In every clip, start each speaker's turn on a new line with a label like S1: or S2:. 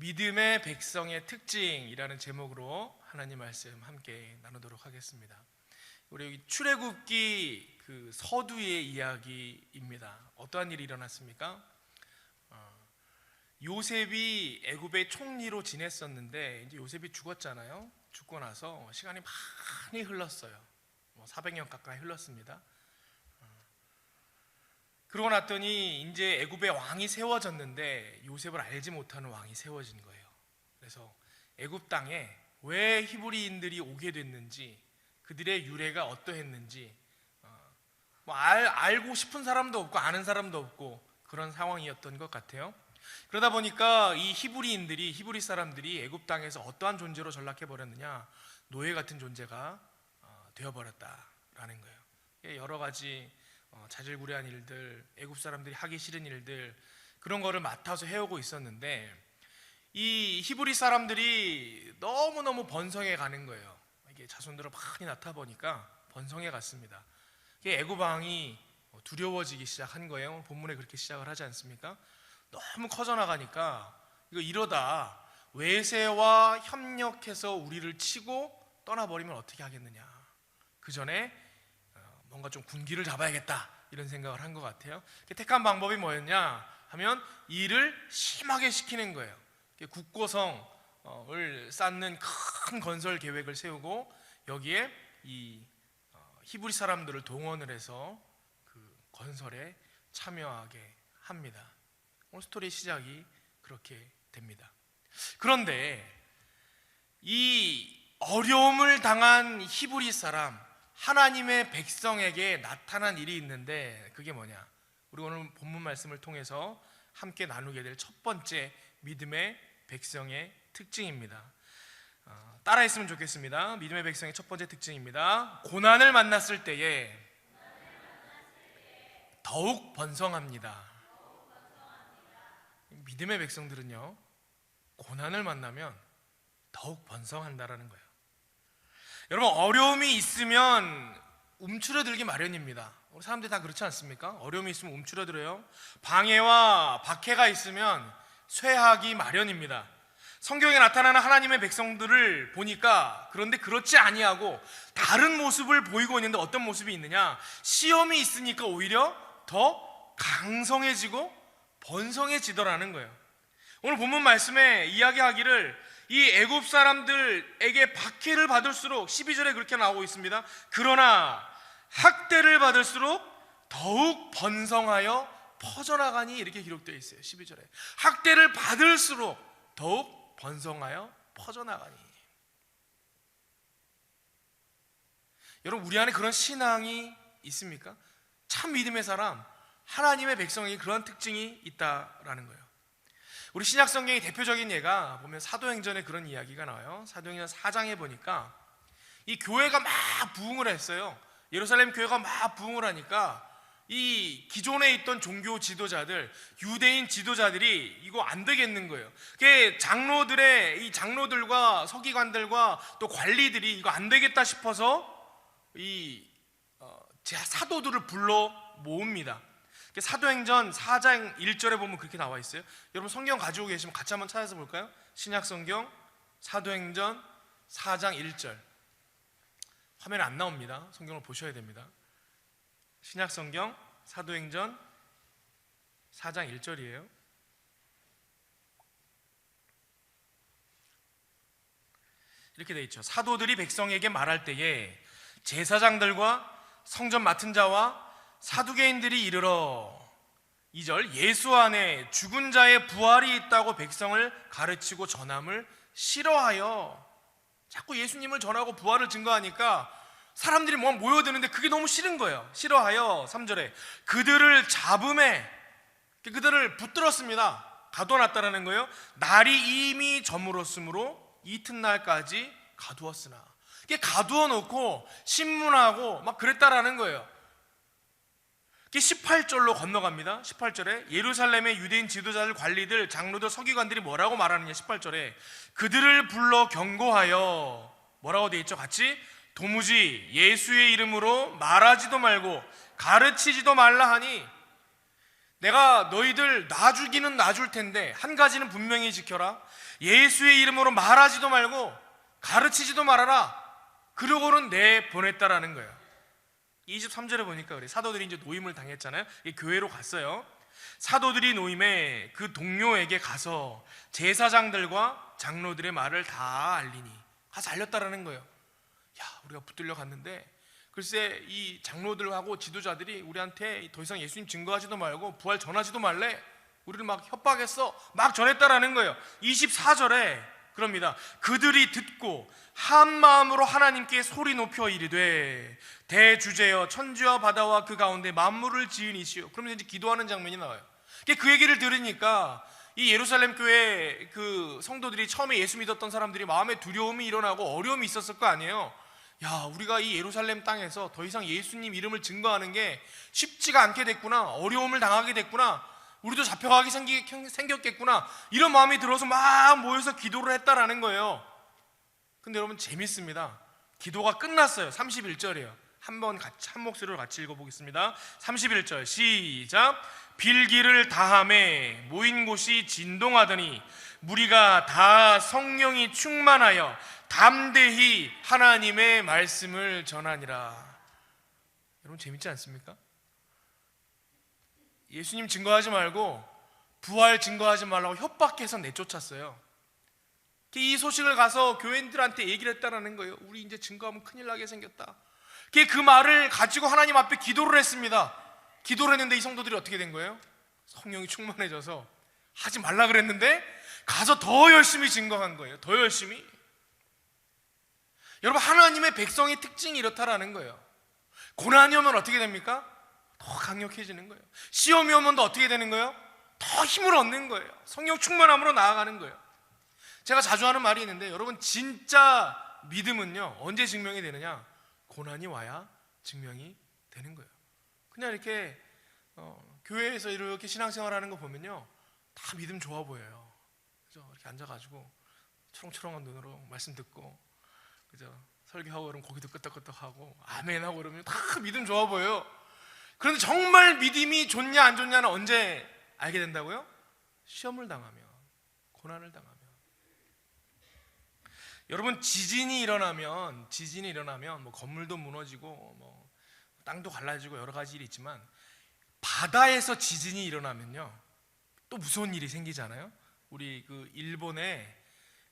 S1: 믿음의 백성의 특징이라는 제목으로 하나님 말씀 함께 나누도록 하겠습니다. 우리 여기 출애굽기 그 서두의 이야기입니다. 어떠한 일이 일어났습니까? 요셉이 애굽의 총리로 지냈었는데 이제 요셉이 죽었잖아요. 죽고 나서 시간이 많이 흘렀어요. 400년 가까이 흘렀습니다. 그러고 났더니 이제 애굽의 왕이 세워졌는데 요셉을 알지 못하는 왕이 세워진 거예요. 그래서 애굽 땅에 왜 히브리인들이 오게 됐는지, 그들의 유래가 어떠했는지 알고 싶은 사람도 없고 아는 사람도 없고 그런 상황이었던 것 같아요. 그러다 보니까 이 히브리 사람들이 애굽 땅에서 어떠한 존재로 전락해 버렸느냐, 노예 같은 존재가 되어버렸다라는 거예요. 여러 가지 자질구레한 일들, 애굽 사람들이 하기 싫은 일들, 그런 거를 맡아서 해오고 있었는데 이 히브리 사람들이 너무너무 번성해 가는 거예요. 이게 자손들을 많이 낳다 보니까 번성해 갔습니다. 애굽 왕이 두려워지기 시작한 거예요. 본문에 그렇게 시작을 하지 않습니까? 너무 커져나가니까 이러다 외세와 협력해서 우리를 치고 떠나버리면 어떻게 하겠느냐, 그 전에 뭔가 좀 군기를 잡아야겠다 이런 생각을 한 것 같아요. 택한 방법이 뭐였냐 하면 일을 심하게 시키는 거예요. 국고성을 쌓는 큰 건설 계획을 세우고 여기에 이 히브리 사람들을 동원을 해서 그 건설에 참여하게 합니다. 오늘 스토리의 시작이 그렇게 됩니다. 그런데 이 어려움을 당한 히브리 사람, 하나님의 백성에게 나타난 일이 있는데 그게 뭐냐? 우리 오늘 본문 말씀을 통해서 함께 나누게 될 첫 번째 믿음의 백성의 특징입니다. 따라했으면 좋겠습니다. 믿음의 백성의 첫 번째 특징입니다. 고난을 만났을 때에 더욱 번성합니다. 믿음의 백성들은요, 고난을 만나면 더욱 번성한다라는 거예요. 여러분, 어려움이 있으면 움츠러들기 마련입니다. 우리 사람들이 다 그렇지 않습니까? 어려움이 있으면 움츠러들어요. 방해와 박해가 있으면 쇠하기 마련입니다. 성경에 나타나는 하나님의 백성들을 보니까 그런데 그렇지 아니하고 다른 모습을 보이고 있는데 어떤 모습이 있느냐? 시험이 있으니까 오히려 더 강성해지고 번성해지더라는 거예요. 오늘 본문 말씀에 이야기하기를 이 애굽 사람들에게 박해를 받을수록 12절에 그렇게 나오고 있습니다. 그러나 학대를 받을수록 더욱 번성하여 퍼져나가니 이렇게 기록되어 있어요. 12절에 학대를 받을수록 더욱 번성하여 퍼져나가니. 여러분, 우리 안에 그런 신앙이 있습니까? 참 믿음의 사람, 하나님의 백성에게 그런 특징이 있다라는 거예요. 우리 신약 성경의 대표적인 예가 보면 사도행전에 그런 이야기가 나와요. 사도행전 4장에 보니까 이 교회가 막 부흥을 했어요. 예루살렘 교회가 막 부흥을 하니까 이 기존에 있던 종교 지도자들, 유대인 지도자들이 이거 안 되겠는 거예요. 그게 장로들과 서기관들과 또 관리들이 이거 안 되겠다 싶어서 이 사도들을 불러 모읍니다. 사도행전 4장 1절에 보면 그렇게 나와 있어요. 여러분, 성경 가지고 계시면 같이 한번 찾아서 볼까요? 신약 성경 사도행전 4장 1절. 화면에 안 나옵니다. 성경을 보셔야 됩니다. 신약 성경 사도행전 4장 1절이에요. 이렇게 돼 있죠. 사도들이 백성에게 말할 때에 제사장들과 성전 맡은 자와 사두개인들이 이르러 2절 예수 안에 죽은 자의 부활이 있다고 백성을 가르치고 전함을 싫어하여, 자꾸 예수님을 전하고 부활을 증거하니까 사람들이 모여드는데 그게 너무 싫은 거예요. 싫어하여 3절에 그들을 잡음에, 그들을 붙들었습니다. 가둬놨다라는 거예요. 날이 이미 저물었으므로 이튿날까지 가두었으나, 이게 가두어 놓고 신문하고 막 그랬다라는 거예요. 18절로 건너갑니다. 18절에 예루살렘의 유대인 지도자들, 관리들, 장로들, 서기관들이 뭐라고 말하느냐. 18절에 그들을 불러 경고하여 뭐라고 돼 있죠? 같이 도무지 예수의 이름으로 말하지도 말고 가르치지도 말라 하니 내가 너희들 놔주기는 놔줄 텐데 한 가지는 분명히 지켜라. 예수의 이름으로 말하지도 말고 가르치지도 말아라. 그러고는 내 보냈다라는 거예요. 23절에 보니까 그래. 사도들이 이제 노임을 당했잖아요. 교회로 갔어요. 사도들이 노임에 그 동료에게 가서 제사장들과 장로들의 말을 다 알리니, 가서 알렸다라는 거예요. 야, 우리가 붙들려 갔는데 글쎄 이 장로들하고 지도자들이 우리한테 더 이상 예수님 증거하지도 말고 부활 전하지도 말래. 우리를 막 협박했어. 막 전했다라는 거예요. 24절에 그럽니다. 그들이 듣고 한 마음으로 하나님께 소리 높여 이르되 대주제여 천지와 바다와 그 가운데 만물을 지은 이시여. 그러면 이제 기도하는 장면이 나와요. 그 얘기를 들으니까 이 예루살렘 교회 그 성도들이 처음에 예수 믿었던 사람들이 마음에 두려움이 일어나고 어려움이 있었을 거 아니에요. 야, 우리가 이 예루살렘 땅에서 더 이상 예수님 이름을 증거하는 게 쉽지가 않게 됐구나. 어려움을 당하게 됐구나. 우리도 잡혀가게 생겼겠구나. 이런 마음이 들어서 막 모여서 기도를 했다라는 거예요. 근데 여러분 재밌습니다. 기도가 끝났어요. 31절이에요. 한번 같이 한 목소리로 같이 읽어보겠습니다. 31절 시작. 빌기를 다함에 모인 곳이 진동하더니 무리가 다 성령이 충만하여 담대히 하나님의 말씀을 전하니라. 여러분 재밌지 않습니까? 예수님 증거하지 말고 부활 증거하지 말라고 협박해서 내쫓았어요. 이 소식을 가서 교인들한테 얘기를 했다는 거예요. 우리 이제 증거하면 큰일 나게 생겼다. 그 말을 가지고 하나님 앞에 기도를 했습니다. 기도를 했는데 이 성도들이 어떻게 된 거예요? 성령이 충만해져서 하지 말라 그랬는데 가서 더 열심히 증거한 거예요. 더 열심히. 여러분 하나님의 백성의 특징이 이렇다라는 거예요. 고난이 오면 어떻게 됩니까? 더 강력해지는 거예요. 시험이 오면 더 어떻게 되는 거예요? 더 힘을 얻는 거예요. 성령 충만함으로 나아가는 거예요. 제가 자주 하는 말이 있는데 여러분 진짜 믿음은요 언제 증명이 되느냐? 고난이 와야 증명이 되는 거예요. 그냥 이렇게 교회에서 이렇게 신앙생활하는 거 보면요 다 믿음 좋아 보여요. 그죠? 이렇게 앉아가지고 초롱초롱한 눈으로 말씀 듣고 그죠? 설교하고 그러면 고기도 끄덕끄덕하고 아멘하고 그러면 다 믿음 좋아 보여요. 그런데 정말 믿음이 좋냐 안 좋냐는 언제 알게 된다고요? 시험을 당하면, 고난을 당하면. 여러분 지진이 일어나면 뭐 건물도 무너지고 뭐 땅도 갈라지고 여러 가지 일이 있지만 바다에서 지진이 일어나면요 또 무서운 일이 생기잖아요. 우리 그 일본의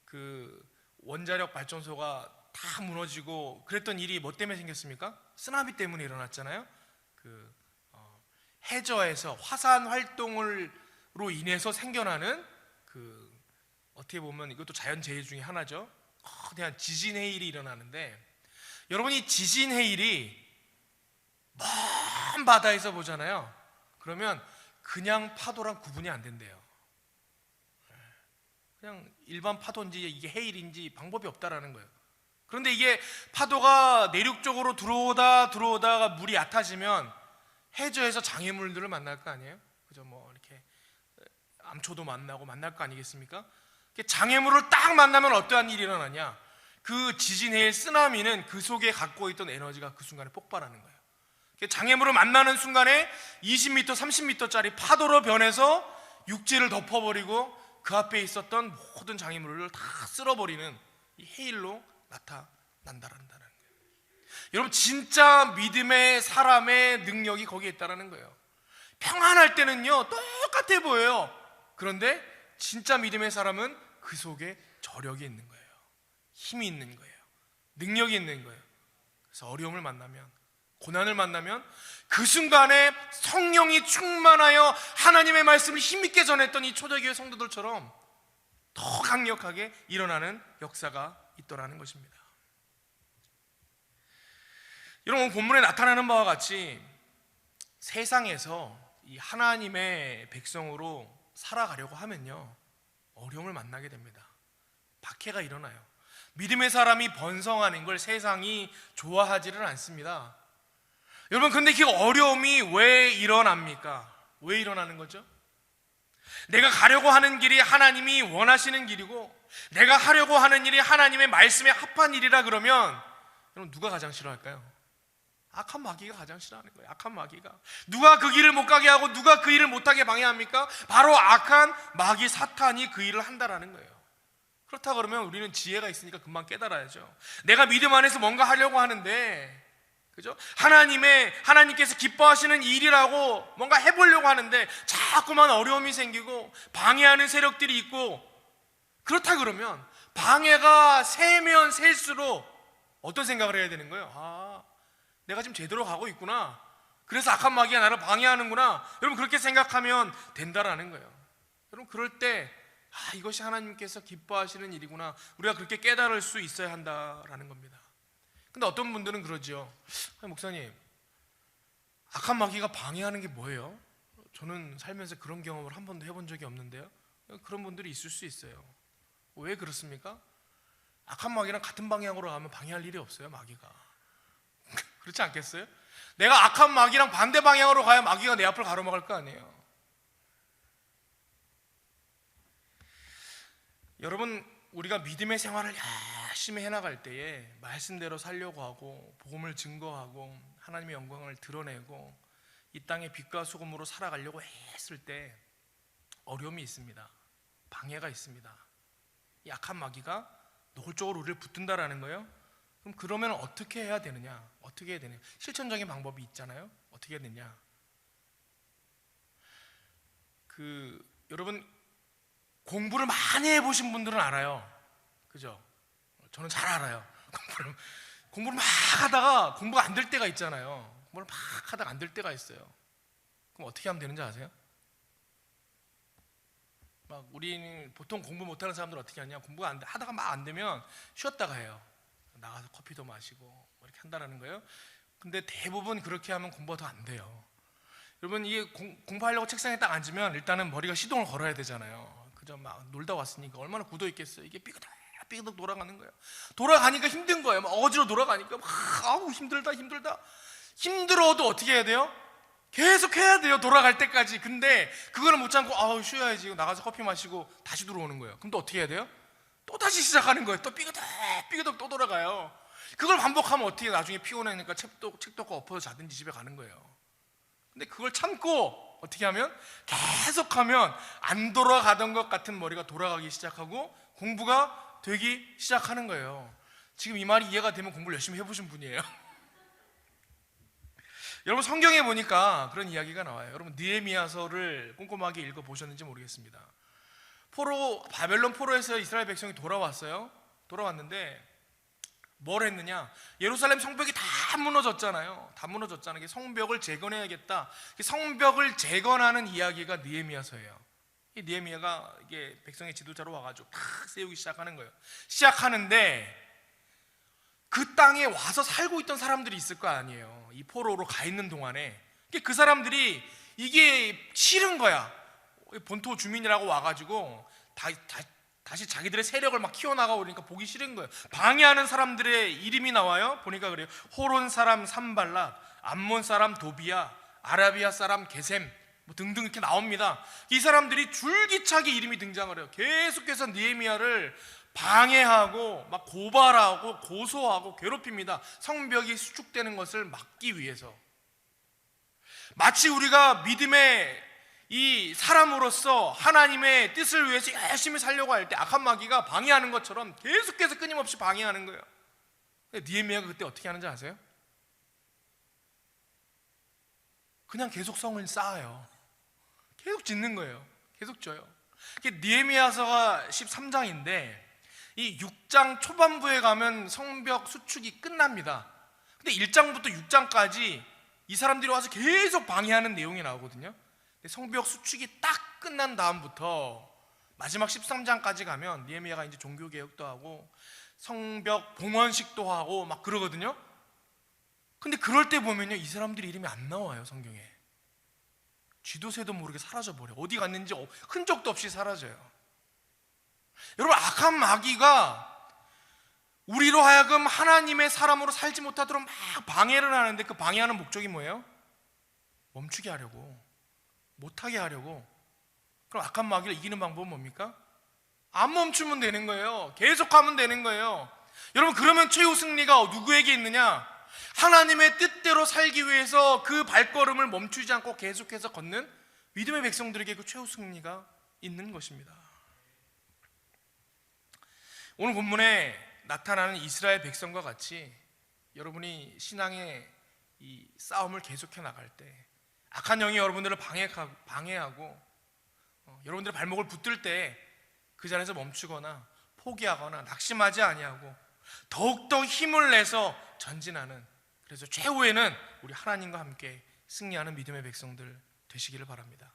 S1: 그 원자력 발전소가 다 무너지고 그랬던 일이 뭐 때문에 생겼습니까? 쓰나미 때문에 일어났잖아요. 해저에서 화산 활동으로 인해서 생겨나는 그 어떻게 보면 이것도 자연재해 중에 하나죠. 그냥 지진 해일이 일어나는데 여러분 이 지진 해일이 먼 바다에서 보잖아요. 그러면 그냥 파도랑 구분이 안 된대요. 그냥 일반 파도인지 이게 해일인지 방법이 없다라는 거예요. 그런데 이게 파도가 내륙 쪽으로 들어오다가 물이 얕아지면 해저에서 장애물들을 만날 거 아니에요? 그죠? 뭐 이렇게 암초도 만날 거 아니겠습니까? 장애물을 딱 만나면 어떠한 일이 일어나냐? 그 지진해일 쓰나미는 그 속에 갖고 있던 에너지가 그 순간에 폭발하는 거예요. 장애물을 만나는 순간에 20m, 30m짜리 파도로 변해서 육지를 덮어버리고 그 앞에 있었던 모든 장애물을 다 쓸어버리는 이 해일로 나타난다는 거예요. 여러분 진짜 믿음의 사람의 능력이 거기에 있다는 거예요. 평안할 때는요 똑같아 보여요. 그런데 진짜 믿음의 사람은 그 속에 저력이 있는 거예요. 힘이 있는 거예요. 능력이 있는 거예요. 그래서 어려움을 만나면, 고난을 만나면 그 순간에 성령이 충만하여 하나님의 말씀을 힘있게 전했던 이 초대교회 성도들처럼 더 강력하게 일어나는 역사가 있더라는 것입니다. 여러분 본문에 나타나는 바와 같이 세상에서 이 하나님의 백성으로 살아가려고 하면요 어려움을 만나게 됩니다. 박해가 일어나요. 믿음의 사람이 번성하는 걸 세상이 좋아하지는 않습니다. 여러분 근데 그 어려움이 왜 일어납니까? 왜 일어나는 거죠? 내가 가려고 하는 길이 하나님이 원하시는 길이고 내가 하려고 하는 일이 하나님의 말씀에 합한 일이라 그러면 여러분 누가 가장 싫어할까요? 악한 마귀가 가장 싫어하는 거예요. 악한 마귀가. 누가 그 길을 못 가게 하고 누가 그 일을 못하게 방해합니까? 바로 악한 마귀 사탄이 그 일을 한다라는 거예요. 그렇다 그러면 우리는 지혜가 있으니까 금방 깨달아야죠. 내가 믿음 안에서 뭔가 하려고 하는데, 그죠? 하나님께서 기뻐하시는 일이라고 뭔가 해보려고 하는데 자꾸만 어려움이 생기고 방해하는 세력들이 있고, 그렇다 그러면 방해가 세면 셀수록 어떤 생각을 해야 되는 거예요? 아, 내가 지금 제대로 가고 있구나. 그래서 악한 마귀가 나를 방해하는구나. 여러분, 그렇게 생각하면 된다라는 거예요. 여러분, 그럴 때 이것이 하나님께서 기뻐하시는 일이구나, 우리가 그렇게 깨달을 수 있어야 한다라는 겁니다. 근데 어떤 분들은 그러죠. 목사님, 악한 마귀가 방해하는 게 뭐예요? 저는 살면서 그런 경험을 한 번도 해본 적이 없는데요. 그런 분들이 있을 수 있어요. 왜 그렇습니까? 악한 마귀랑 같은 방향으로 가면 방해할 일이 없어요, 마귀가. 그렇지 않겠어요? 내가 악한 마귀랑 반대 방향으로 가야 마귀가 내 앞을 가로막을 거 아니에요. 여러분, 우리가 믿음의 생활을 열심히 해나갈 때에 말씀대로 살려고 하고 복음을 증거하고 하나님의 영광을 드러내고 이 땅의 빛과 소금으로 살아가려고 했을 때 어려움이 있습니다. 방해가 있습니다. 이 악한 마귀가 노골적으로 우리를 붙든다라는 거예요. 그럼 그러면 어떻게 해야 되느냐? 어떻게 해야 되느냐? 실천적인 방법이 있잖아요. 어떻게 해야 되느냐? 여러분, 공부를 많이 해보신 분들은 알아요. 그죠? 저는 잘 알아요. 공부를 막 하다가 공부가 안 될 때가 있잖아요. 공부를 막 하다가 안 될 때가 있어요. 그럼 어떻게 하면 되는지 아세요? 우리는 보통 공부 못하는 사람들 어떻게 하냐? 공부가 하다가 막 안 되면 쉬었다가 해요. 나가서 커피도 마시고 뭐 이렇게 한다는 거예요. 근데 대부분 그렇게 하면 공부가 더 안 돼요. 여러분, 이게 공부하려고 책상에 딱 앉으면 일단은 머리가 시동을 걸어야 되잖아요. 그죠? 막 놀다 왔으니까 얼마나 굳어 있겠어요. 이게 삐그덕 돌아가는 거예요. 돌아가니까 힘든 거예요. 막 어지러 돌아가니까 아우 힘들다. 힘들어도 어떻게 해야 돼요? 계속 해야 돼요, 돌아갈 때까지. 근데 그거는 못 참고 아우 쉬어야지, 나가서 커피 마시고 다시 들어오는 거예요. 그럼 또 어떻게 해야 돼요? 또 다시 시작하는 거예요. 또 삐그덕 또 돌아가요. 그걸 반복하면 어떻게 나중에 피곤하니까 책도 엎어서 자든지 집에 가는 거예요. 근데 그걸 참고 어떻게 하면 계속하면 안 돌아가던 것 같은 머리가 돌아가기 시작하고 공부가 되기 시작하는 거예요. 지금 이 말이 이해가 되면 공부를 열심히 해보신 분이에요. 여러분, 성경에 보니까 그런 이야기가 나와요. 여러분, 느헤미야서를 꼼꼼하게 읽어보셨는지 모르겠습니다. 바벨론 포로에서 이스라엘 백성이 돌아왔어요. 돌아왔는데 뭘 했느냐? 예루살렘 성벽이 다 무너졌잖아요. 성벽을 재건해야겠다. 성벽을 재건하는 이야기가 느헤미야서예요. 이 느헤미야가 이게 백성의 지도자로 와가지고 탁 세우기 시작하는 거예요. 시작하는데 그 땅에 와서 살고 있던 사람들이 있을 거 아니에요. 이 포로로 가 있는 동안에 그 사람들이 이게 싫은 거야. 본토 주민이라고 와가지고 다시 자기들의 세력을 막 키워나가고 그러니까 보기 싫은 거예요. 방해하는 사람들의 이름이 나와요. 보니까 그래요. 호론 사람 산발랏, 암몬 사람 도비야, 아라비아 사람 게셈 뭐 등등 이렇게 나옵니다. 이 사람들이 줄기차게 이름이 등장을 해요. 계속해서 느헤미야를 방해하고 막 고발하고 고소하고 괴롭힙니다. 성벽이 수축되는 것을 막기 위해서. 마치 우리가 믿음의 이 사람으로서 하나님의 뜻을 위해서 열심히 살려고 할 때 악한 마귀가 방해하는 것처럼 계속해서 끊임없이 방해하는 거예요. 느헤미야가 그때 어떻게 하는지 아세요? 그냥 계속 성을 쌓아요. 계속 짓는 거예요. 계속 져요. 느헤미야서가 13장인데 이 6장 초반부에 가면 성벽 수축이 끝납니다. 근데 1장부터 6장까지 이 사람들이 와서 계속 방해하는 내용이 나오거든요. 근데 성벽 수축이 딱 끝난 다음부터 마지막 13장까지 가면 느헤미야가 이제 종교개혁도 하고 성벽 봉헌식도 하고 막 그러거든요. 근데 그럴 때 보면요, 이 사람들이 이름이 안 나와요, 성경에. 쥐도새도 모르게 사라져버려. 어디 갔는지 흔적도 없이 사라져요. 여러분, 악한 마귀가 우리로 하여금 하나님의 사람으로 살지 못하도록 막 방해를 하는데 그 방해하는 목적이 뭐예요? 멈추게 하려고, 못하게 하려고. 그럼 악한 마귀를 이기는 방법은 뭡니까? 안 멈추면 되는 거예요. 계속하면 되는 거예요. 여러분, 그러면 최후 승리가 누구에게 있느냐? 하나님의 뜻대로 살기 위해서 그 발걸음을 멈추지 않고 계속해서 걷는 믿음의 백성들에게 그 최후 승리가 있는 것입니다. 오늘 본문에 나타나는 이스라엘 백성과 같이 여러분이 신앙의 이 싸움을 계속해 나갈 때 악한 영이 여러분들을 방해하고 여러분들의 발목을 붙들 때 그 자리에서 멈추거나 포기하거나 낙심하지 아니하고 더욱더 힘을 내서 전진하는, 그래서 최후에는 우리 하나님과 함께 승리하는 믿음의 백성들 되시기를 바랍니다.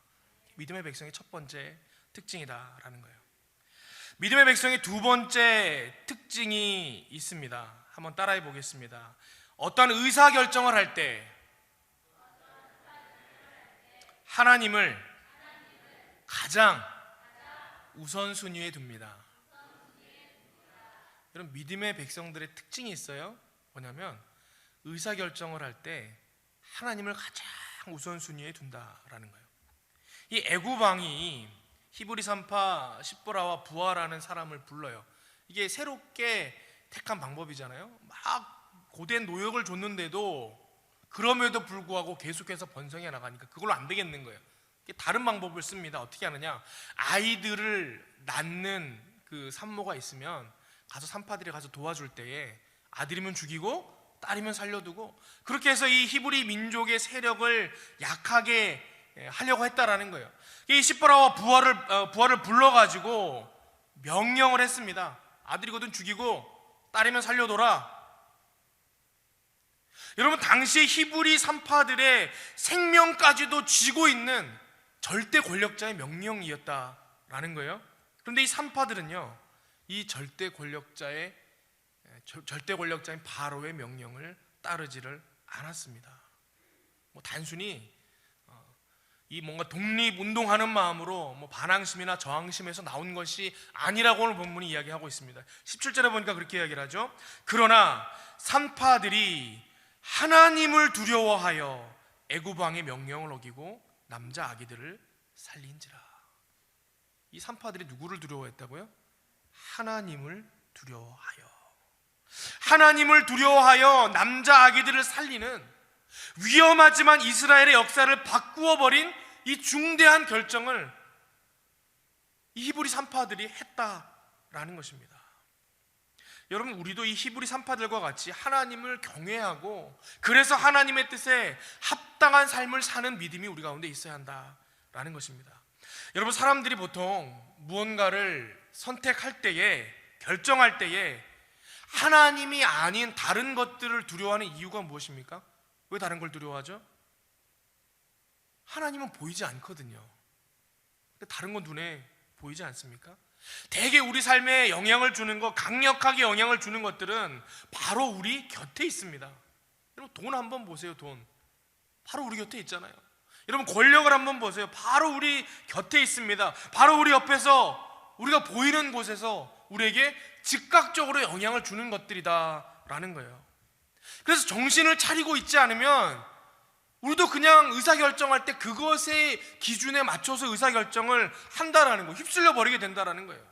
S1: 믿음의 백성의 첫 번째 특징이다라는 거예요. 믿음의 백성의 두 번째 특징이 있습니다. 한번 따라해 보겠습니다. 어떤 의사결정을 할 때 하나님을 가장 우선순위에 둡니다. 여러분, 믿음의 백성들의 특징이 있어요. 뭐냐면 의사결정을 할 때 하나님을 가장 우선순위에 둔다라는 거예요. 이 애굽 왕이 히브리 산파 십보라와 부하라는 사람을 불러요. 이게 새롭게 택한 방법이잖아요. 막 고된 노역을 줬는데도 그럼에도 불구하고 계속해서 번성해 나가니까 그걸로 안 되겠는 거예요. 다른 방법을 씁니다. 어떻게 하느냐, 아이들을 낳는 그 산모가 있으면 가서 산파들이 가서 도와줄 때에 아들이면 죽이고 딸이면 살려두고, 그렇게 해서 이 히브리 민족의 세력을 약하게 하려고 했다라는 거예요. 이 십보라와 부하를 불러가지고 명령을 했습니다. 아들이거든 죽이고 딸이면 살려둬라. 여러분, 당시에 히브리 산파들의 생명까지도 쥐고 있는 절대 권력자의 명령이었다라는 거예요. 그런데 이 산파들은요, 이 절대 권력자인 바로의 명령을 따르지를 않았습니다. 단순히 이 뭔가 독립운동하는 마음으로 반항심이나 저항심에서 나온 것이 아니라고 오늘 본문이 이야기하고 있습니다. 17절에 보니까 그렇게 이야기를 하죠. 그러나 산파들이 하나님을 두려워하여 애굽 왕의 명령을 어기고 남자 아기들을 살린지라. 이 산파들이 누구를 두려워했다고요? 하나님을 두려워하여. 하나님을 두려워하여 남자 아기들을 살리는 위험하지만 이스라엘의 역사를 바꾸어 버린 이 중대한 결정을 이 히브리 산파들이 했다라는 것입니다. 여러분, 우리도 이 히브리 산파들과 같이 하나님을 경외하고 그래서 하나님의 뜻에 합당한 삶을 사는 믿음이 우리 가운데 있어야 한다라는 것입니다. 여러분, 사람들이 보통 무언가를 선택할 때에, 결정할 때에 하나님이 아닌 다른 것들을 두려워하는 이유가 무엇입니까? 왜 다른 걸 두려워하죠? 하나님은 보이지 않거든요. 근데 다른 건 눈에 보이지 않습니까? 대개 우리 삶에 영향을 주는 것, 강력하게 영향을 주는 것들은 바로 우리 곁에 있습니다. 여러분, 돈 한번 보세요. 돈 바로 우리 곁에 있잖아요. 여러분, 권력을 한번 보세요. 바로 우리 곁에 있습니다. 바로 우리 옆에서, 우리가 보이는 곳에서 우리에게 즉각적으로 영향을 주는 것들이다라는 거예요. 그래서 정신을 차리고 있지 않으면 우리도 그냥 의사결정할 때 그것의 기준에 맞춰서 의사결정을 한다라는 거, 휩쓸려 버리게 된다라는 거예요.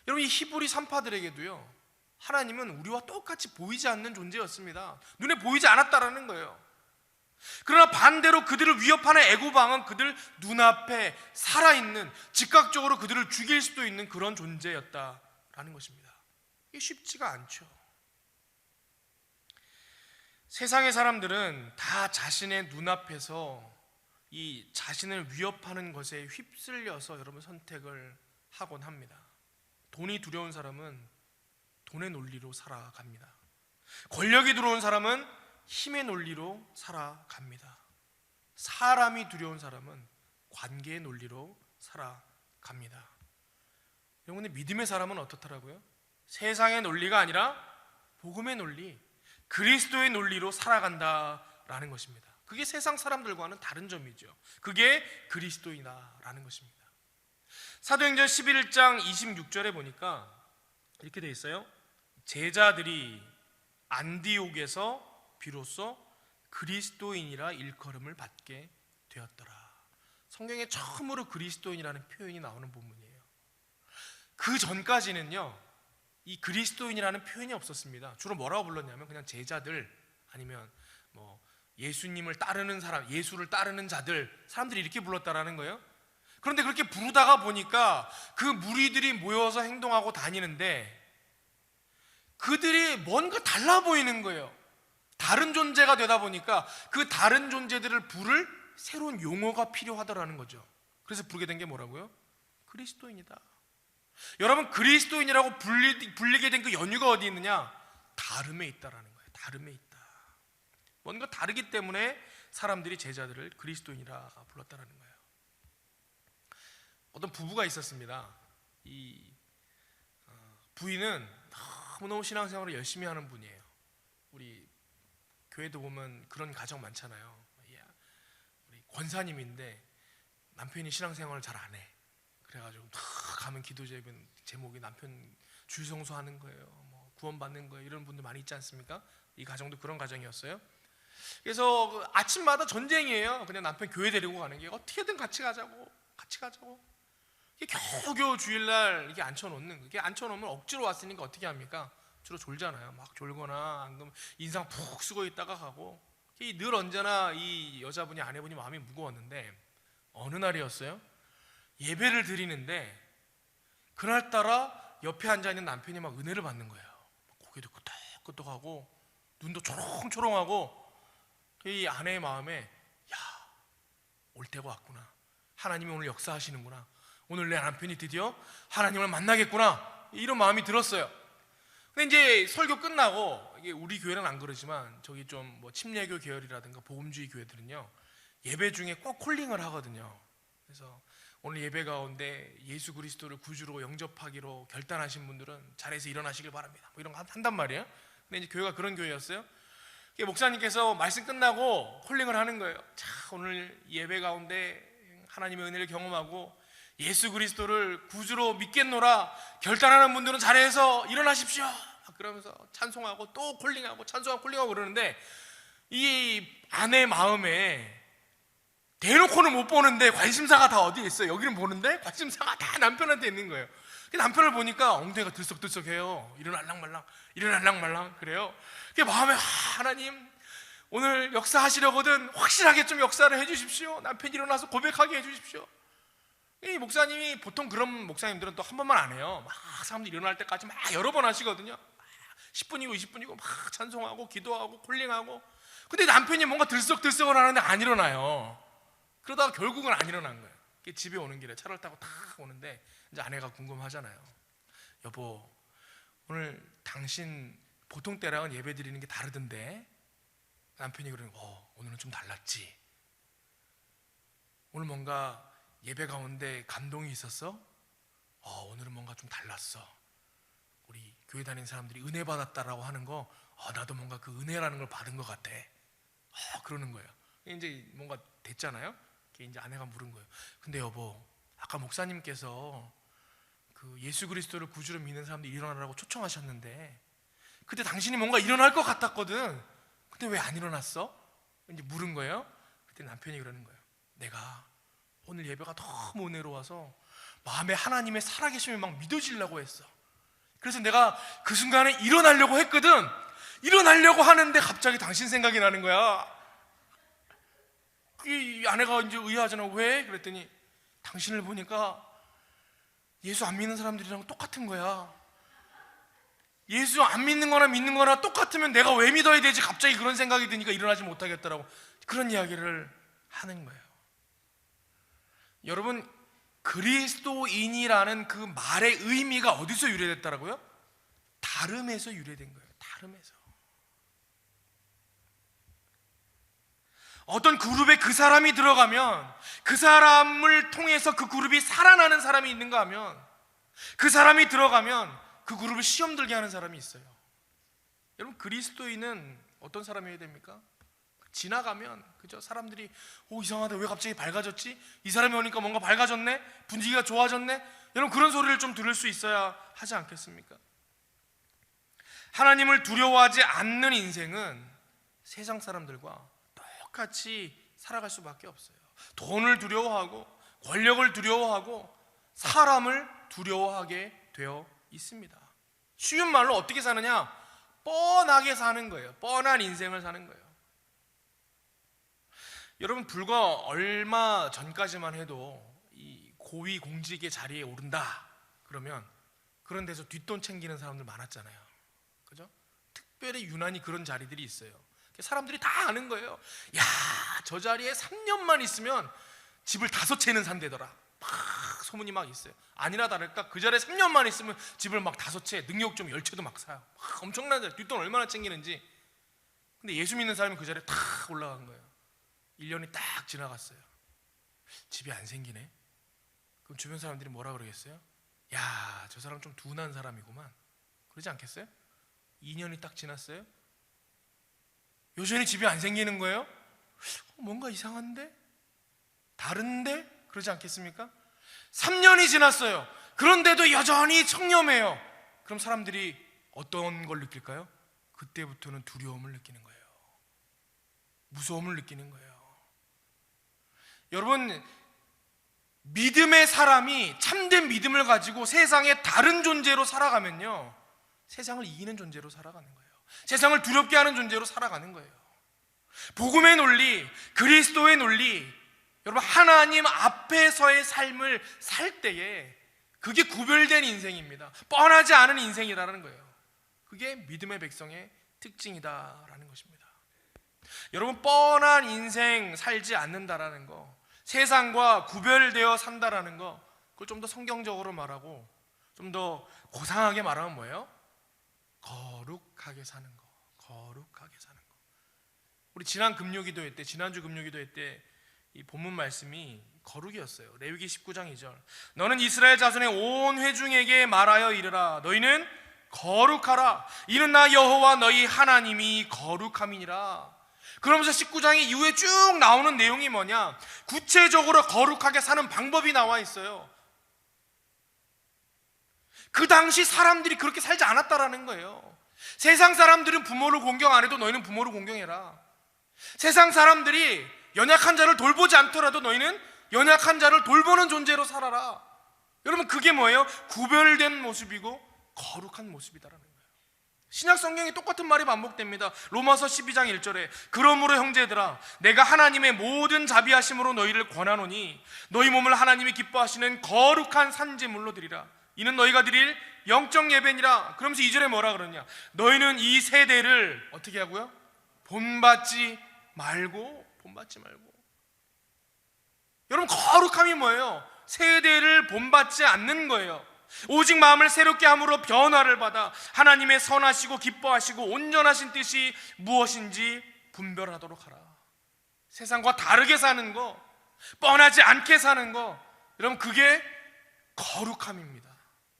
S1: 여러분, 이 히브리 산파들에게도요, 하나님은 우리와 똑같이 보이지 않는 존재였습니다. 눈에 보이지 않았다라는 거예요. 그러나 반대로 그들을 위협하는 애굽 왕은 그들 눈앞에 살아있는, 즉각적으로 그들을 죽일 수도 있는 그런 존재였다라는 것입니다. 이게 쉽지가 않죠. 세상의 사람들은 다 자신의 눈앞에서 이 자신을 위협하는 것에 휩쓸려서 여러분 선택을 하곤 합니다. 돈이 두려운 사람은 돈의 논리로 살아갑니다. 권력이 두려운 사람은 힘의 논리로 살아갑니다. 사람이 두려운 사람은 관계의 논리로 살아갑니다. 여러분의 믿음의 사람은 어떻더라고요? 세상의 논리가 아니라 복음의 논리, 그리스도의 논리로 살아간다라는 것입니다. 그게 세상 사람들과는 다른 점이죠. 그게 그리스도이다라는 것입니다. 사도행전 11장 26절에 보니까 이렇게 돼 있어요. 제자들이 안디옥에서 비로소 그리스도인이라 일컬음을 받게 되었더라. 성경에 처음으로 그리스도인이라는 표현이 나오는 본문이에요. 그 전까지는요, 이 그리스도인이라는 표현이 없었습니다. 주로 뭐라고 불렀냐면 그냥 제자들, 아니면 뭐 예수님을 따르는 사람, 예수를 따르는 자들, 사람들이 이렇게 불렀다라는 거예요. 그런데 그렇게 부르다가 보니까 그 무리들이 모여서 행동하고 다니는데 그들이 뭔가 달라 보이는 거예요. 다른 존재가 되다 보니까 그 다른 존재들을 부를 새로운 용어가 필요하다라는 거죠. 그래서 부르게 된 게 뭐라고요? 그리스도인이다. 여러분, 그리스도인이라고 불리게 된 그 연유가 어디 있느냐? 다름에 있다라는 거예요. 다름에 있다. 뭔가 다르기 때문에 사람들이 제자들을 그리스도인이라 불렀다라는 거예요. 어떤 부부가 있었습니다. 이 부인은 너무너무 신앙생활을 열심히 하는 분이에요. 우리 교회도 보면 그런 가정 많잖아요. 우리 권사님인데 남편이 신앙생활을 잘 안 해. 그래가지고 가면 기도 제목이 남편 줄 성수하는 거예요. 뭐 구원받는 거예요. 이런 분들 많이 있지 않습니까? 이 가정도 그런 가정이었어요. 그래서 아침마다 전쟁이에요. 그냥 남편 교회 데리고 가는 게 어떻게든 같이 가자고. 이게 겨우겨우 주일날 이게 앉혀놓는, 그게 앉혀놓으면 억지로 왔으니까 어떻게 합니까? 주로 졸잖아요. 막 졸거나 안 그러면 인상 푹 쓰고 있다가 가고. 늘 언제나 이 여자분이, 아내분이 마음이 무거웠는데 어느 날이었어요? 예배를 드리는데 그날따라 옆에 앉아있는 남편이 막 은혜를 받는 거예요. 고개도 끄덕끄덕하고 눈도 초롱초롱하고. 이 아내의 마음에, 야, 올 때가 왔구나. 하나님이 오늘 역사하시는구나. 오늘 내 남편이 드디어 하나님을 만나겠구나. 이런 마음이 들었어요. 근데 이제 설교 끝나고, 이게 우리 교회는 안 그러지만 저기 좀 뭐 침례교 계열이라든가 복음주의 교회들은요, 예배 중에 꼭 콜링을 하거든요. 그래서 오늘 예배 가운데 예수 그리스도를 구주로 영접하기로 결단하신 분들은 자리에서 일어나시길 바랍니다. 뭐 이런 거 한단 말이에요. 근데 이제 교회가 그런 교회였어요. 목사님께서 말씀 끝나고 콜링을 하는 거예요. 자, 오늘 예배 가운데 하나님의 은혜를 경험하고 예수 그리스도를 구주로 믿겠노라 결단하는 분들은 자리에서 일어나십시오. 그러면서 찬송하고 또 콜링하고 찬송하고 콜링하고 그러는데, 이 아내 마음에 대놓고는 못 보는데 관심사가 다 어디에 있어요? 여기는 보는데 관심사가 다 남편한테 있는 거예요. 남편을 보니까 엉덩이가 들썩들썩해요. 일어날랑말랑 그래요. 마음에, 하나님 오늘 역사하시려거든 확실하게 좀 역사를 해주십시오. 남편이 일어나서 고백하게 해주십시오. 이 목사님이, 보통 그런 목사님들은 또 한 번만 안 해요. 막 사람들이 일어날 때까지 막 여러 번 하시거든요. 10분이고 20분이고 막 찬송하고 기도하고 콜링하고. 근데 남편이 뭔가 들썩들썩을 하는데 안 일어나요. 그러다가 결국은 안 일어난 거예요. 집에 오는 길에 차를 타고 탁 오는데 이제 아내가 궁금하잖아요. 여보, 오늘 당신 보통 때랑은 예배 드리는 게 다르던데? 남편이 그러는 거, 오늘은 좀 달랐지? 오늘 뭔가 예배 가운데 감동이 있었어? 오늘은 뭔가 좀 달랐어. 우리 교회 다니는 사람들이 은혜 받았다라고 하는 거, 나도 뭔가 그 은혜라는 걸 받은 것 같아. 그러는 거예요. 이제 뭔가 됐잖아요. 이제 아내가 물은 거예요. 근데 여보, 아까 목사님께서 그 예수 그리스도를 구주로 믿는 사람들이 일어나라고 초청하셨는데 그때 당신이 뭔가 일어날 것 같았거든. 근데 왜 안 일어났어? 이제 물은 거예요. 그때 남편이 그러는 거예요. 내가 오늘 예배가 너무 은혜로워서 마음에 하나님의 살아계심이 막 믿어지려고 했어. 그래서 내가 그 순간에 일어나려고 했거든. 일어나려고 하는데 갑자기 당신 생각이 나는 거야. 이 아내가 이제 의아하잖아. 왜? 그랬더니 당신을 보니까 예수 안 믿는 사람들이랑 똑같은 거야. 예수 안 믿는 거나 믿는 거나 똑같으면 내가 왜 믿어야 되지? 갑자기 그런 생각이 드니까 일어나지 못하겠더라고. 그런 이야기를 하는 거예요. 여러분, 그리스도인이라는 그 말의 의미가 어디서 유래됐다라고요? 다름에서 유래된 거예요. 다름에서. 어떤 그룹에 그 사람이 들어가면 그 사람을 통해서 그 그룹이 살아나는 사람이 있는가 하면, 그 사람이 들어가면 그 그룹을 시험 들게 하는 사람이 있어요. 여러분, 그리스도인은 어떤 사람이어야 됩니까? 지나가면, 그죠? 사람들이 이상하다, 왜 갑자기 밝아졌지? 이 사람이 오니까 뭔가 밝아졌네? 분위기가 좋아졌네? 여러분, 그런 소리를 좀 들을 수 있어야 하지 않겠습니까? 하나님을 두려워하지 않는 인생은 세상 사람들과 똑같이 살아갈 수밖에 없어요. 돈을 두려워하고 권력을 두려워하고 사람을 두려워하게 되어 있습니다. 쉬운 말로 어떻게 사느냐? 뻔하게 사는 거예요. 뻔한 인생을 사는 거예요. 여러분, 불과 얼마 전까지만 해도 이 고위 공직의 자리에 오른다 그러면 그런 데서 뒷돈 챙기는 사람들 많았잖아요. 그죠? 특별히 유난히 그런 자리들이 있어요. 사람들이 다 아는 거예요. 야, 저 자리에 3년만 있으면 집을 5채는 산대더라. 막 소문이 막 있어요. 아니나 다를까 그 자리에 3년만 있으면 집을 막 5채, 능력좀 10채도 막 사요. 막 엄청난 자리, 뒷돈 얼마나 챙기는지. 근데 예수 믿는 사람이 그 자리에 탁 올라간 거예요. 1년이 딱 지나갔어요. 집이 안 생기네. 그럼 주변 사람들이 뭐라 그러겠어요? 야, 저 사람 좀 둔한 사람이구만. 그러지 않겠어요? 2년이 딱 지났어요. 여전히 집이 안 생기는 거예요. 뭔가 이상한데? 다른데? 그러지 않겠습니까? 3년이 지났어요. 그런데도 여전히 청렴해요. 그럼 사람들이 어떤 걸 느낄까요? 그때부터는 두려움을 느끼는 거예요. 무서움을 느끼는 거예요. 여러분, 믿음의 사람이 참된 믿음을 가지고 세상에 다른 존재로 살아가면요, 세상을 이기는 존재로 살아가는 거예요. 세상을 두렵게 하는 존재로 살아가는 거예요. 복음의 논리, 그리스도의 논리, 여러분, 하나님 앞에서의 삶을 살 때에 그게 구별된 인생입니다. 뻔하지 않은 인생이라는 거예요. 그게 믿음의 백성의 특징이다라는 것입니다. 여러분, 뻔한 인생 살지 않는다라는 거, 세상과 구별되어 산다라는 거, 그걸 좀 더 성경적으로 말하고 좀 더 고상하게 말하면 뭐예요? 거룩하게 사는 거. 거룩하게 사는 거. 우리 지난주 금요기도회 때 이 본문 말씀이 거룩이었어요. 레위기 19장 2절. 너는 이스라엘 자손의 온 회중에게 말하여 이르라. 너희는 거룩하라. 이는 나 여호와 너희 하나님이 거룩함이니라. 그러면서 19장이 이후에 쭉 나오는 내용이 뭐냐? 구체적으로 거룩하게 사는 방법이 나와 있어요. 그 당시 사람들이 그렇게 살지 않았다라는 거예요. 세상 사람들은 부모를 공경 안 해도 너희는 부모를 공경해라. 세상 사람들이 연약한 자를 돌보지 않더라도 너희는 연약한 자를 돌보는 존재로 살아라. 여러분, 그게 뭐예요? 구별된 모습이고 거룩한 모습이다라는 거예요. 신약 성경에 똑같은 말이 반복됩니다. 로마서 12장 1절에 그러므로 형제들아, 내가 하나님의 모든 자비하심으로 너희를 권하노니 너희 몸을 하나님이 기뻐하시는 거룩한 산제물로 드리라. 이는 너희가 드릴 영적 예배니라. 그러면서 2절에 뭐라 그러냐? 너희는 이 세대를 어떻게 하고요? 본받지 말고. 여러분, 거룩함이 뭐예요? 세대를 본받지 않는 거예요. 오직 마음을 새롭게 함으로 변화를 받아 하나님의 선하시고 기뻐하시고 온전하신 뜻이 무엇인지 분별하도록 하라. 세상과 다르게 사는 거, 뻔하지 않게 사는 거, 여러분, 그게 거룩함입니다.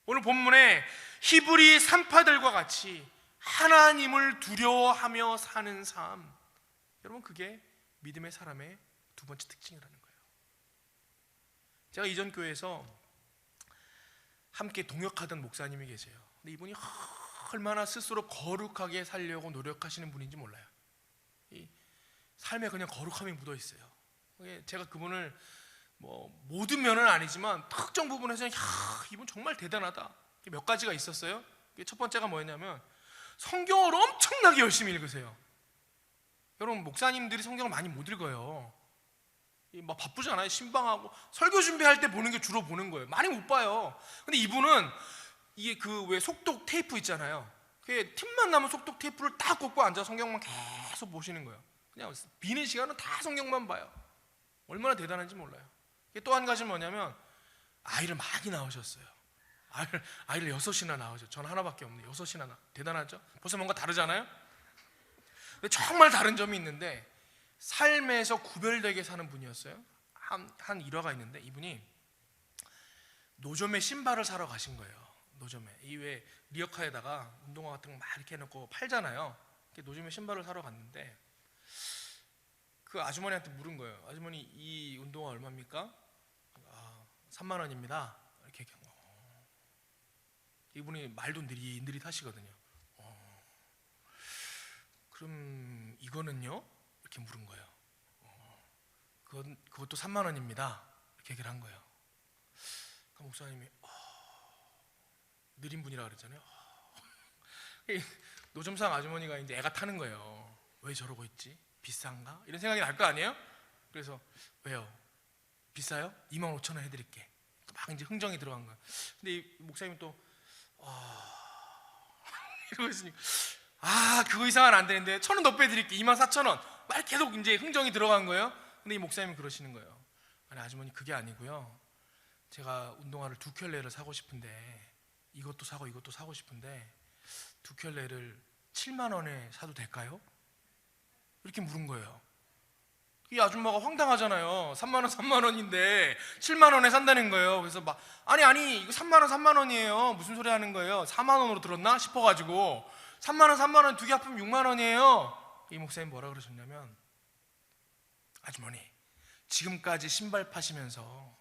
S1: 오늘 본문에 히브리 산파들과 같이 하나님을 두려워하며 사는 삶, 여러분, 그게 믿음의 사람의 두 번째 특징이라는 거예요. 제가 이전 교회에서 함께 동역하던 목사님이 계세요. 근데 이분이 얼마나 스스로 거룩하게 살려고 노력하시는 분인지 몰라요. 이 삶에 그냥 거룩함이 묻어 있어요. 제가 그분을 모든 면은 아니지만 특정 부분에서는 이분 정말 대단하다, 몇 가지가 있었어요. 첫 번째가 뭐였냐면 성경을 엄청나게 열심히 읽으세요. 여러분, 목사님들이 성경을 많이 못 읽어요. 막 바쁘잖아요. 신방하고 설교 준비할 때 보는 게 주로 보는 거예요. 많이 못 봐요. 근데 이분은 이게 왜 속독 테이프 있잖아요. 그게 틈만 나면 속독 테이프를 딱 꽂고 앉아 성경만 계속 보시는 거예요. 그냥 비는 시간은 다 성경만 봐요. 얼마나 대단한지 몰라요. 또 한 가지는 뭐냐면 아이를 많이 낳으셨어요. 아이를 6이나 낳으셨어요. 전 하나밖에 없는데 6이나 대단하죠? 벌써 뭔가 다르잖아요? 근데 정말 다른 점이 있는데 삶에서 구별되게 사는 분이었어요. 한 일화가 있는데 이분이 노점에 신발을 사러 가신 거예요. 노점에 이 왜 리어카에다가 운동화 같은 거 막 이렇게 해놓고 팔잖아요. 노점에 신발을 사러 갔는데 그 아주머니한테 물은 거예요. 아주머니, 이 운동화 얼마입니까? 3만 원입니다. 이렇게 얘기한 거. 이분이 말도 느릿하시거든요. 그럼 이거는요? 이렇게 물은 거예요. 그것도 3만 원입니다. 이렇게 얘기를 한 거예요. 그 목사님이 느린 분이라 그랬잖아요. 노점상 아주머니가 이제 애가 타는 거예요. 왜 저러고 있지? 비싼가? 이런 생각이 날 거 아니에요? 그래서 왜요? 비싸요? 25,000원 해드릴게. 막 이제 흥정이 들어간 거야. 근데 이 목사님이 또 이러고 있으니까 그거 이상은 안 되는데 1,000원 더 빼드릴게. 24,000원. 막 계속 이제 흥정이 들어간 거예요. 근데 이 목사님이 그러시는 거예요. 아니 아주머니 그게 아니고요. 제가 운동화를 2켤레를 사고 싶은데 이것도 사고 이것도 사고 싶은데 2켤레를 7만 원에 사도 될까요? 이렇게 물은 거예요. 이 아줌마가 황당하잖아요. 3만 원인데 7만 원에 산다는 거예요. 그래서 막 아니 이거 3만 원이에요. 무슨 소리 하는 거예요? 4만 원으로 들었나 싶어가지고 3만 원 두 개 합하면 6만 원이에요. 이 목사님 뭐라 그러셨냐면 아주머니 지금까지 신발 파시면서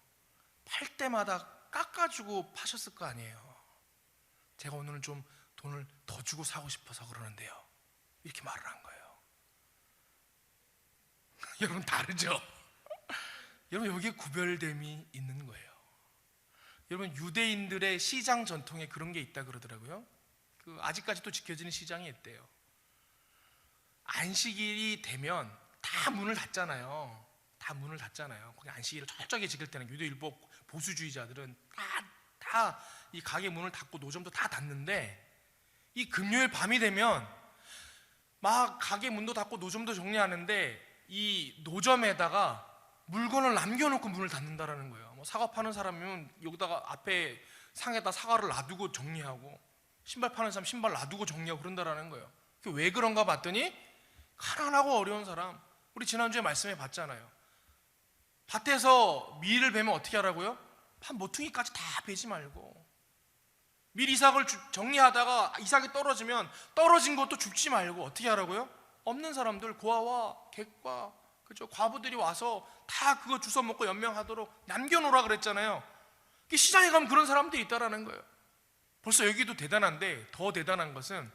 S1: 팔 때마다 깎아주고 파셨을 거 아니에요. 제가 오늘은 좀 돈을 더 주고 사고 싶어서 그러는데요. 이렇게 말을 한 거예요. 여러분 다르죠? 여러분 여기에 구별됨이 있는 거예요. 여러분 유대인들의 시장 전통에 그런 게 있다 그러더라고요. 아직까지도 지켜지는 시장이 있대요. 안식일이 되면 다 문을 닫잖아요. 거기 안식일을 철저하게 지킬 때는 유대일보 보수주의자들은 다 이 가게 문을 닫고 노점도 다 닫는데 이 금요일 밤이 되면 막 가게 문도 닫고 노점도 정리하는데 이 노점에다가 물건을 남겨놓고 문을 닫는다라는 거예요. 뭐 사과 파는 사람이면 여기다가 앞에 상에다 사과를 놔두고 정리하고 신발 파는 사람 신발 놔두고 정리하고 그런다라는 거예요. 왜 그런가 봤더니 가난하고 어려운 사람, 우리 지난주에 말씀해 봤잖아요. 밭에서 밀을 베면 어떻게 하라고요? 밭 모퉁이까지 다 베지 말고 밀 이삭을 정리하다가 이삭이 떨어지면 떨어진 것도 줍지 말고 어떻게 하라고요? 없는 사람들 고아와 객과 그죠? 과부들이 와서 다 그거 주워 먹고 연명하도록 남겨놓으라 그랬잖아요. 시장에 가면 그런 사람들이 있다라는 거예요. 벌써 여기도 대단한데 더 대단한 것은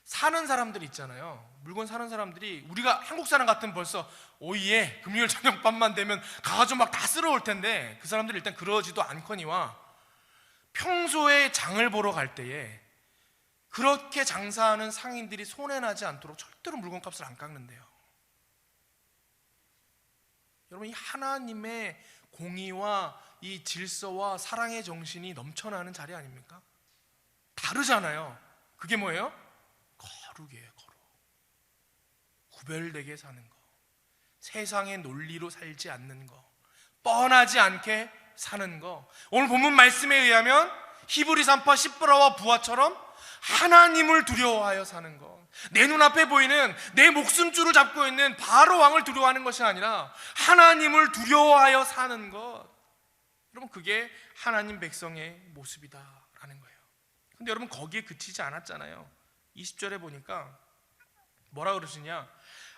S1: 사는 사람들 있잖아요. 물건 사는 사람들이 우리가 한국 사람 같으면 벌써 오예 금요일 저녁밥만 되면 가가지고 막 다 쓸어올 텐데 그 사람들이 일단 그러지도 않거니와 평소에 장을 보러 갈 때에 그렇게 장사하는 상인들이 손해나지 않도록 절대로 물건값을 안 깎는데요. 여러분 이 하나님의 공의와 이 질서와 사랑의 정신이 넘쳐나는 자리 아닙니까? 다르잖아요. 그게 뭐예요? 거룩이에요. 거룩. 구별되게 사는 거, 세상의 논리로 살지 않는 거, 뻔하지 않게 사는 거. 오늘 본문 말씀에 의하면 히브리서 3파 십브라와 부하처럼 하나님을 두려워하여 사는 것, 내 눈앞에 보이는 내 목숨줄을 잡고 있는 바로 왕을 두려워하는 것이 아니라 하나님을 두려워하여 사는 것. 여러분 그게 하나님 백성의 모습이다라는 거예요. 근데 여러분 거기에 그치지 않았잖아요. 20절에 보니까 뭐라 그러시냐,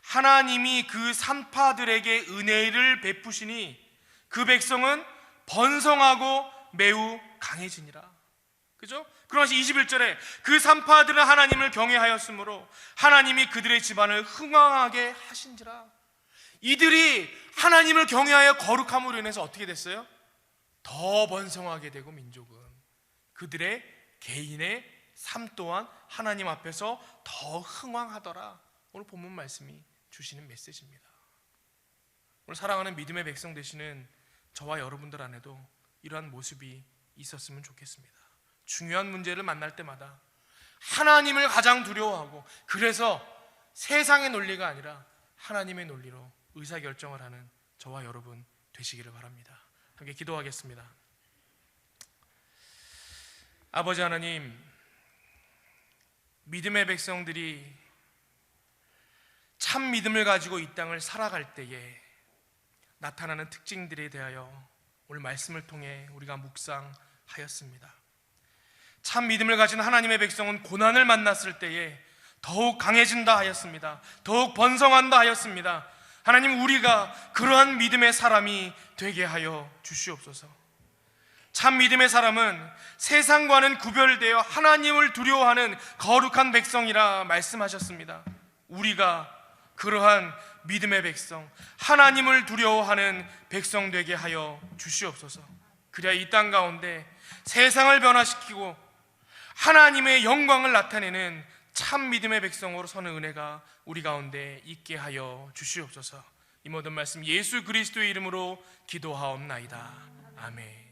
S1: 하나님이 그 산파들에게 은혜를 베푸시니 그 백성은 번성하고 매우 강해지니라. 그죠? 그러면서 21절에 그 산파들은 하나님을 경외하였으므로 하나님이 그들의 집안을 흥왕하게 하신지라. 이들이 하나님을 경외하여 거룩함으로 인해서 어떻게 됐어요? 더 번성하게 되고 민족은 그들의 개인의 삶 또한 하나님 앞에서 더 흥왕하더라. 오늘 본문 말씀이 주시는 메시지입니다. 오늘 사랑하는 믿음의 백성 되시는 저와 여러분들 안에도 이러한 모습이 있었으면 좋겠습니다. 중요한 문제를 만날 때마다 하나님을 가장 두려워하고, 그래서 세상의 논리가 아니라 하나님의 논리로 의사결정을 하는 저와 여러분 되시기를 바랍니다. 함께 기도하겠습니다. 아버지 하나님, 믿음의 백성들이 참 믿음을 가지고 이 땅을 살아갈 때에 나타나는 특징들에 대하여 오늘 말씀을 통해 우리가 묵상하였습니다. 참 믿음을 가진 하나님의 백성은 고난을 만났을 때에 더욱 강해진다 하였습니다. 더욱 번성한다 하였습니다. 하나님, 우리가 그러한 믿음의 사람이 되게 하여 주시옵소서. 참 믿음의 사람은 세상과는 구별되어 하나님을 두려워하는 거룩한 백성이라 말씀하셨습니다. 우리가 그러한 믿음의 백성, 하나님을 두려워하는 백성 되게 하여 주시옵소서. 그래야 이 땅 가운데 세상을 변화시키고 하나님의 영광을 나타내는 참 믿음의 백성으로 서는 은혜가 우리 가운데 있게 하여 주시옵소서. 이 모든 말씀 예수 그리스도의 이름으로 기도하옵나이다. 아멘.